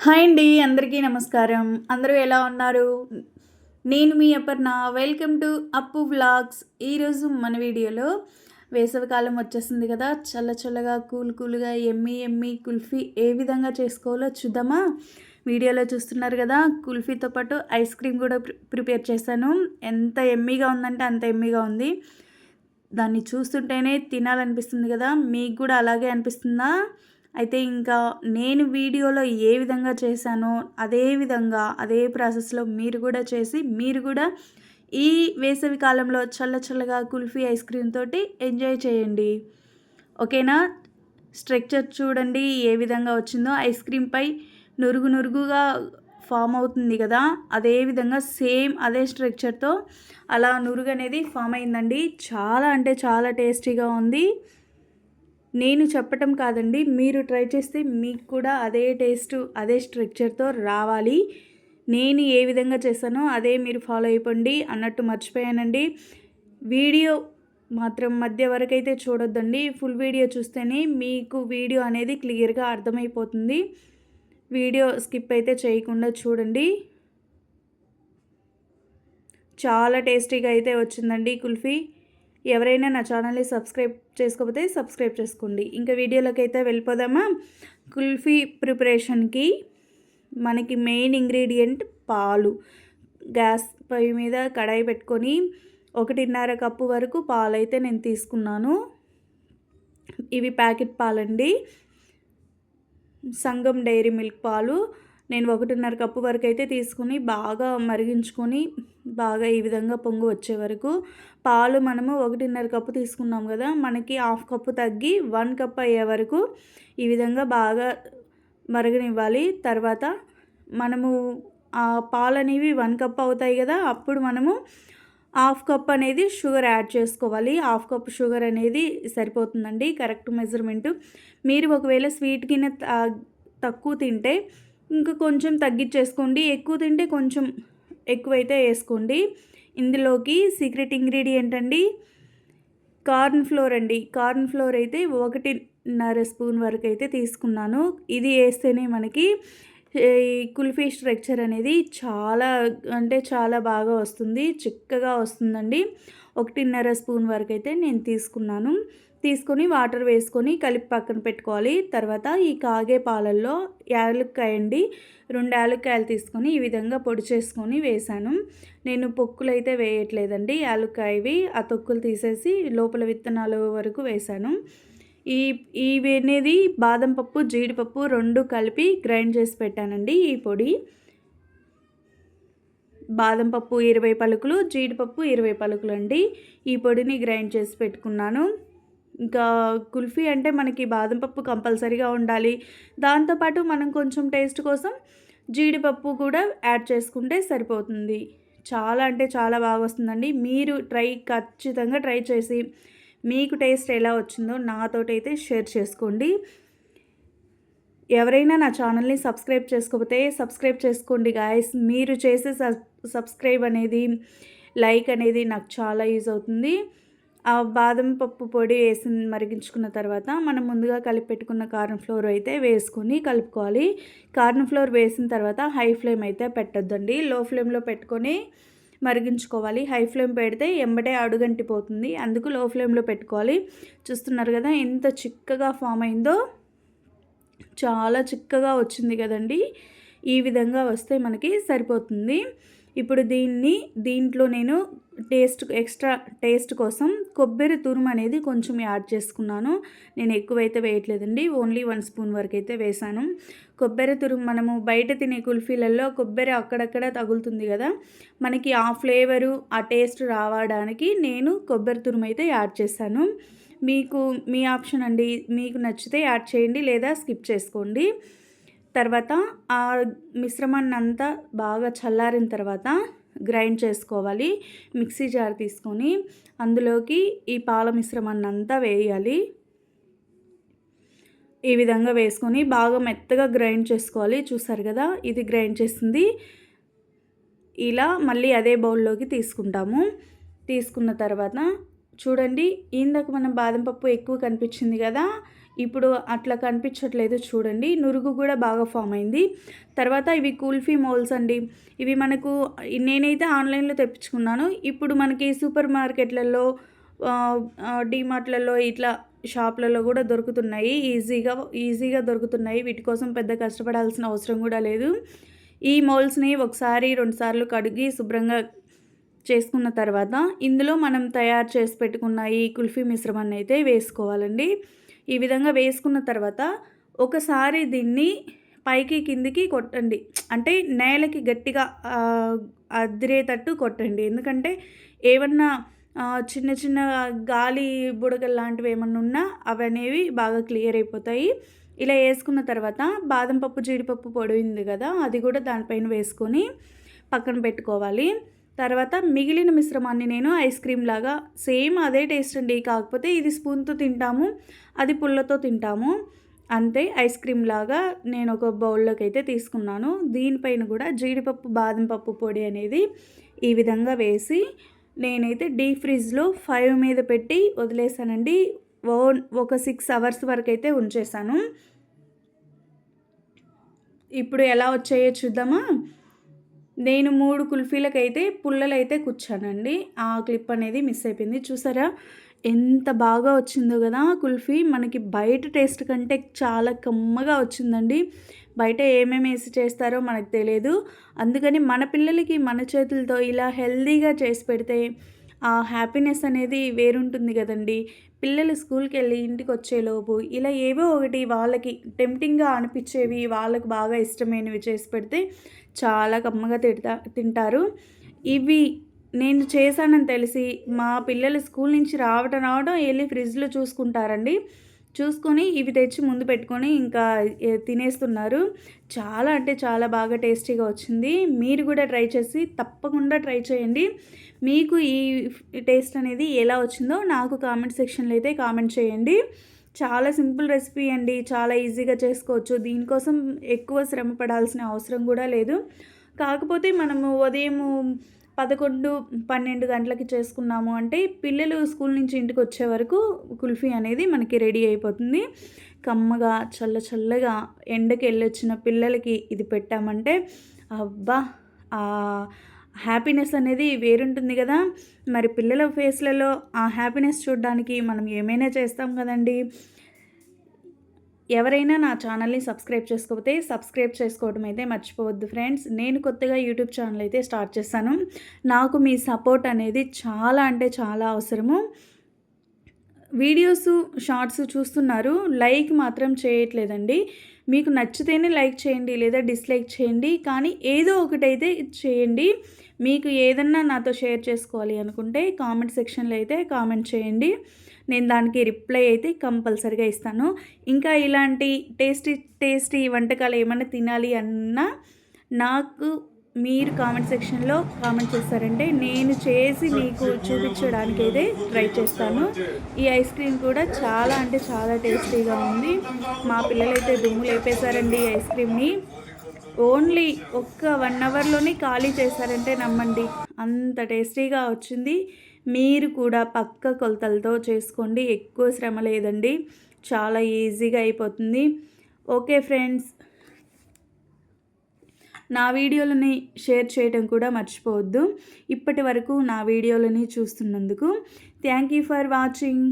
Hi అండి. అందరికీ నమస్కారం. అందరూ ఎలా ఉన్నారు? నేను మీ అపర్ణ. వెల్కమ్ టు అప్పు వ్లాగ్స్. ఈరోజు మన వీడియోలో వేసవికాలం వచ్చేసింది కదా! చల్ల చల్లగా, కూల్ కూల్‌గా, యమ్మీ యమ్మీ కుల్ఫీ ఏ విధంగా చేసుకోవాలో చూద్దామా? వీడియోలో చూస్తున్నారు కదా! కుల్ఫీతో పాటు ఐస్ క్రీమ్ కూడా ప్రిపేర్ చేశాను. ఎంత యమ్మీగా ఉందంటే అంత యమ్మీగా ఉంది. దాన్ని చూస్తుంటేనే తినాలనిపిస్తుంది కదా! మీకు కూడా అలాగే అనిపిస్తుందా? అయితే ఇంకా నేను వీడియోలో ఏ విధంగా చేశానో అదే విధంగా అదే ప్రాసెస్‌లో మీరు కూడా చేసి మీరు కూడా ఈ వేసవి కాలంలో చల్ల చల్లగా కుల్ఫీ ఐస్ క్రీమ్ తోటి ఎంజాయ్ చేయండి. ఓకేనా? స్ట్రక్చర్ చూడండి ఏ విధంగా వచ్చిందో. ఐస్ క్రీమ్‌పై నురుగు నురుగుగా ఫామ్ అవుతుంది కదా! అదే విధంగా సేమ్ అదే స్ట్రక్చర్‌తో అలా నురుగు అనేది ఫామ్ అయిందండి. చాలా అంటే చాలా టేస్టీగా ఉంది. నేను చెప్పటం కాదండి, మీరు ట్రై చేస్తే మీకు కూడా అదే టేస్ట్ అదే స్ట్రక్చర్‌తో రావాలి. నేను ఏ విధంగా చేశానో అదే మీరు ఫాలో అయిపోండి అన్నట్టు మర్చిపోయానండి. వీడియో మాత్రం మధ్య వరకైతే చూడొద్దండి. ఫుల్ వీడియో చూస్తేనే మీకు వీడియో అనేది క్లియర్‌గా అర్థమైపోతుంది. వీడియో స్కిప్ అయితే చేయకుండా చూడండి. చాలా టేస్టీగా అయితే వచ్చిందండి కుల్ఫీ. ఎవరైనా నా ఛానల్ని సబ్స్క్రైబ్ చేసుకోకపోతే సబ్స్క్రైబ్ చేసుకోండి. ఇంకా వీడియోలోకి అయితే వెళ్ళిపోదామా? కుల్ఫీ ప్రిపరేషన్కి మనకి మెయిన్ ఇంగ్రీడియంట్ పాలు. గ్యాస్ పొయ్యి మీద కడాయి పెట్టుకొని 1.5 కప్పు వరకు పాలైతే నేను తీసుకున్నాను. ఇవి ప్యాకెట్ పాలండి. సంగం డైరీ మిల్క్ పాలు నేను 1.5 కప్పు వరకు అయితే తీసుకుని బాగా మరిగించుకొని బాగా ఈ విధంగా పొంగు వచ్చే వరకు పాలు మనము 1.5 కప్పు తీసుకున్నాం కదా, మనకి హాఫ్ కప్పు తగ్గి 1 కప్ అయ్యే వరకు ఈ విధంగా బాగా మరగనివ్వాలి. తర్వాత మనము ఆ పాలు అనేవి 1 కప్ అవుతాయి కదా, అప్పుడు మనము హాఫ్ కప్ అనేది షుగర్ యాడ్ చేసుకోవాలి. హాఫ్ కప్ షుగర్ అనేది సరిపోతుందండి, కరెక్ట్ మెజర్మెంటు. మీరు ఒకవేళ స్వీట్ గిన్నె తక్కువ తింటే ఇంకా కొంచెం తగ్గించేసుకోండి, ఎక్కువ తింటే కొంచెం ఎక్కువైతే వేసుకోండి. ఇందులోకి సీక్రెట్ ఇంగ్రీడియంట్ అండి కార్న్ ఫ్లోర్ అండి. కార్న్ ఫ్లోర్ అయితే 1.5 స్పూన్ వరకు అయితే తీసుకున్నాను. ఇది వేస్తేనే మనకి ఈ కుల్ఫీ స్ట్రక్చర్ అనేది చాలా అంటే చాలా బాగా వస్తుంది, చిక్కగా వస్తుందండి. 1.5 స్పూన్ వరకు అయితే నేను తీసుకున్నాను. తీసుకొని వాటర్ వేసుకొని కలిపి పక్కన పెట్టుకోవాలి. తర్వాత ఈ కాగే పాలల్లో యాలక్కాయ అండి, 2 యాలక్కాయలు తీసుకొని ఈ విధంగా పొడి చేసుకొని వేశాను. నేను పొక్కులు అయితే వేయట్లేదండి, యాలక్కాయవి ఆ తొక్కులు తీసేసి లోపల విత్తనాలు వరకు వేశాను. ఇవి అనేది బాదం పప్పు జీడిపప్పు 2 కలిపి గ్రైండ్ చేసి పెట్టానండి. ఈ పొడి బాదం పప్పు 20 పలుకులు, జీడిపప్పు 20 పలుకులు అండి. ఈ పొడిని గ్రైండ్ చేసి పెట్టుకున్నాను. ఇంకా కుల్ఫీ అంటే మనకి బాదం పప్పు కంపల్సరీగా ఉండాలి. దాంతోపాటు మనం కొంచెం టేస్ట్ కోసం జీడిపప్పు కూడా యాడ్ చేసుకుంటే సరిపోతుంది. చాలా అంటే చాలా బాగా వస్తుందండి. మీరు ఖచ్చితంగా ట్రై చేసి మీకు టేస్ట్ ఎలా వచ్చిందో నాతోటైతే షేర్ చేసుకోండి. ఎవరైనా నా ఛానల్ని సబ్స్క్రైబ్ చేసుకోకపోతే సబ్స్క్రైబ్ చేసుకోండి గాయ్స్. మీరు చేసే సబ్స్క్రైబ్ అనేది, లైక్ అనేది నాకు చాలా యూజ్ అవుతుంది. ఆ బాదం పప్పు పొడి వేసి మరిగించుకున్న తర్వాత మనం ముందుగా కలిపి పెట్టుకున్న కార్న్ ఫ్లోర్ అయితే వేసుకొని కలుపుకోవాలి. కార్న్ ఫ్లోర్ వేసిన తర్వాత హై ఫ్లేమ్ అయితే పెట్టొద్దండి, లో ఫ్లేమ్లో పెట్టుకొని మరిగించుకోవాలి. హై ఫ్లేమ్ పెడితే ఎంబటే అడుగంటిపోతుంది, అందుకు లో ఫ్లేమ్లో పెట్టుకోవాలి. చూస్తున్నారు కదా ఎంత చిక్కగా ఫామ్ అయిందో, చాలా చిక్కగా వచ్చింది కదండి. ఈ విధంగా వస్తే మనకి సరిపోతుంది. ఇప్పుడు దీంట్లో నేను ఎక్స్ట్రా టేస్ట్ కోసం కొబ్బరి తురుము అనేది కొంచెం యాడ్ చేసుకున్నాను. నేను ఎక్కువైతే వేయట్లేదండి, ఓన్లీ 1 స్పూన్ వరకు అయితే వేసాను. కొబ్బరి తురుము మనము బయట తినే కుల్ఫీలలో కొబ్బరి అక్కడక్కడ తగులుతుంది కదా, మనకి ఆ ఫ్లేవరు ఆ టేస్ట్ రావడానికి నేను కొబ్బరి తురుము అయితే యాడ్ చేశాను. మీ ఆప్షన్ అండి, మీకు నచ్చితే యాడ్ చేయండి లేదా స్కిప్ చేసుకోండి. తర్వాత ఆ మిశ్రమాన్ని అంతా బాగా చల్లారిన తర్వాత గ్రైండ్ చేసుకోవాలి. మిక్సీ జార్ తీసుకొని అందులోకి ఈ పాల మిశ్రమాన్ని అంతా వేయాలి. ఈ విధంగా వేసుకొని బాగా మెత్తగా గ్రైండ్ చేసుకోవాలి. చూసారు కదా, ఇది గ్రైండ్ చేసింది ఇలా మళ్ళీ అదే బౌల్లోకి తీసుకుంటాము. తీసుకున్న తర్వాత చూడండి, ఇందాక మనం బాదం పప్పు ఎక్కువ కనిపించింది కదా, ఇప్పుడు అట్లా కనిపించట్లేదు చూడండి. నురుగు కూడా బాగా ఫామ్ అయింది. తర్వాత ఇవి కుల్ఫీ మోల్స్ అండి. ఇవి మనకు నేనైతే ఆన్లైన్లో తెప్పించుకున్నాను. ఇప్పుడు మనకి సూపర్ మార్కెట్లలో డీమార్ట్లలో ఇట్లా షాప్లలో కూడా దొరుకుతున్నాయి. ఈజీగా దొరుకుతున్నాయి. వీటి కోసం పెద్ద కష్టపడాల్సిన అవసరం కూడా లేదు. ఈ మోల్స్ని ఒకసారి 2 సార్లు కడిగి శుభ్రంగా చేసుకున్న తర్వాత ఇందులో మనం తయారు చేసి పెట్టుకున్న ఈ కుల్ఫీ మిశ్రమాన్ని అయితే వేసుకోవాలండి. ఈ విధంగా వేసుకున్న తర్వాత ఒకసారి దీన్ని పైకి కిందికి కొట్టండి. అంటే నేలకి గట్టిగా అద్దిరేటట్టు కొట్టండి. ఎందుకంటే ఏమన్నా చిన్న చిన్న గాలి బుడగలు లాంటివి ఏమన్నా ఉన్నా అవి అనేవి బాగా క్లియర్ అయిపోతాయి. ఇలా వేసుకున్న తర్వాత బాదం పప్పు జీడిపప్పు పొడి ఉంది కదా, అది కూడా దానిపైన వేసుకొని పక్కన పెట్టుకోవాలి. తర్వాత మిగిలిన మిశ్రమాన్ని నేను ఐస్ క్రీమ్ లాగా సేమ్ అదే టేస్ట్ అండి. కాకపోతే ఇది స్పూన్తో తింటాము, అది పుల్లతో తింటాము. అంతే ఐస్ క్రీమ్ లాగా నేను ఒక బౌల్లోకి అయితే తీసుకున్నాను. దీనిపైన కూడా జీడిపప్పు బాదం పప్పు పొడి అనేది ఈ విధంగా వేసి నేనైతే డీప్ ఫ్రిడ్జ్లో 5 మీద పెట్టి వదిలేసానండి. ఒక 6 అవర్స్ వరకు అయితే ఉంచేసాను. ఇప్పుడు ఎలా వచ్చాయో చూద్దామా. నేను 3 కుల్ఫీలకైతే పుల్లలైతే కూర్చానండి. ఆ క్లిప్ అనేది మిస్ అయిపోయింది. చూసారా ఎంత బాగా వచ్చిందో కదా కుల్ఫీ. మనకి బయట టేస్ట్ కంటే చాలా కమ్మగా వచ్చిందండి. బయట ఏమేమి వేసి చేస్తారో మనకు తెలియదు. అందుకని మన పిల్లలకి మన చేతులతో ఇలా హెల్తీగా చేసి పెడితే ఆ హ్యాపీనెస్ అనేది వేరుంటుంది కదండి. పిల్లలు స్కూల్కి వెళ్ళి ఇంటికి వచ్చేలోపు ఇలా ఏవో ఒకటి వాళ్ళకి టెంప్టింగ్గా అనిపించేవి, వాళ్ళకు బాగా ఇష్టమైనవి చేసి పెడితే చాలా కమ్మగా తింటారు. ఇవి నేను చేశానని తెలిసి మా పిల్లలు స్కూల్ నుంచి రావటం వెళ్ళి ఫ్రిడ్జ్లో చూసుకుంటారండి. చూసుకొని ఇవి తెచ్చి ముందు పెట్టుకొని ఇంకా తినేస్తున్నారు. చాలా అంటే చాలా బాగా టేస్టీగా వచ్చింది. మీరు కూడా ట్రై చేసి తప్పకుండా ట్రై చేయండి. మీకు ఈ టేస్ట్ అనేది ఎలా వచ్చిందో నాకు కామెంట్ సెక్షన్లో అయితే కామెంట్ చేయండి. చాలా సింపుల్ రెసిపీ అండి. చాలా ఈజీగా చేసుకోవచ్చు. దీనికోసం ఎక్కువ శ్రమ పడాల్సిన అవసరం కూడా లేదు. కాకపోతే మనము ఉదయం 11-12 గంటలకి చేసుకున్నాము అంటే పిల్లలు స్కూల్ నుంచి ఇంటికి వచ్చే వరకు కుల్ఫీ అనేది మనకి రెడీ అయిపోతుంది. కమ్మగా చల్లగా ఎండకి వెళ్ళొచ్చిన పిల్లలకి ఇది పెట్టామంటే అబ్బా హ్యాపీనెస్ అనేది వేరుంటుంది కదా. మరి పిల్లల ఫేస్లలో ఆ హ్యాపీనెస్ చూడడానికి మనం ఏమైనా చేస్తాం కదండి. ఎవరైనా నా ఛానల్ని సబ్స్క్రైబ్ చేసుకోకపోతే సబ్స్క్రైబ్ చేసుకోవడం అయితే మర్చిపోవద్దు ఫ్రెండ్స్. నేను కొత్తగా యూట్యూబ్ ఛానల్ అయితే స్టార్ట్ చేశాను. నాకు మీ సపోర్ట్ అనేది చాలా అంటే చాలా అవసరము. వీడియోస్ షార్ట్స్ చూస్తున్నారు, లైక్ మాత్రం చేయట్లేదండి. మీకు నచ్చితేనే లైక్ చేయండి లేదా డిస్లైక్ చేయండి, కానీ ఏదో ఒకటైతే చేయండి. మీకు ఏదన్నా నాతో షేర్ చేసుకోవాలి అనుకుంటే కామెంట్ సెక్షన్లో అయితే కామెంట్ చేయండి. నేను దానికి రిప్లై అయితే కంపల్సరీగా ఇస్తాను. ఇంకా ఇలాంటి టేస్టీ వంటకాలు ఏమైనా తినాలి అన్నా నాకు మీరు కామెంట్ సెక్షన్లో కామెంట్ చేస్తారంటే నేను చేసి మీకు చూపించడానికి అయితే ట్రై చేస్తాను. ఈ ఐస్ క్రీమ్ కూడా చాలా అంటే చాలా టేస్టీగా ఉంది. మా పిల్లలైతే దుమ్ము లేపేశారండి ఈ ఐస్ క్రీమ్ని. ఓన్లీ ఒక్క 1 అవర్లోనే ఖాళీ చేశారంటే నమ్మండి, అంత టేస్టీగా వచ్చింది. మీరు కూడా పక్క కొలతలతో చేసుకోండి. ఎక్కువ శ్రమ లేదండి, చాలా ఈజీగా అయిపోతుంది. ఓకే ఫ్రెండ్స్, నా వీడియోలని షేర్ చేయడం కూడా మర్చిపోవద్దు. ఇప్పటి వరకు నా వీడియోలని చూస్తున్నందుకు థ్యాంక్ యూ ఫర్ వాచింగ్.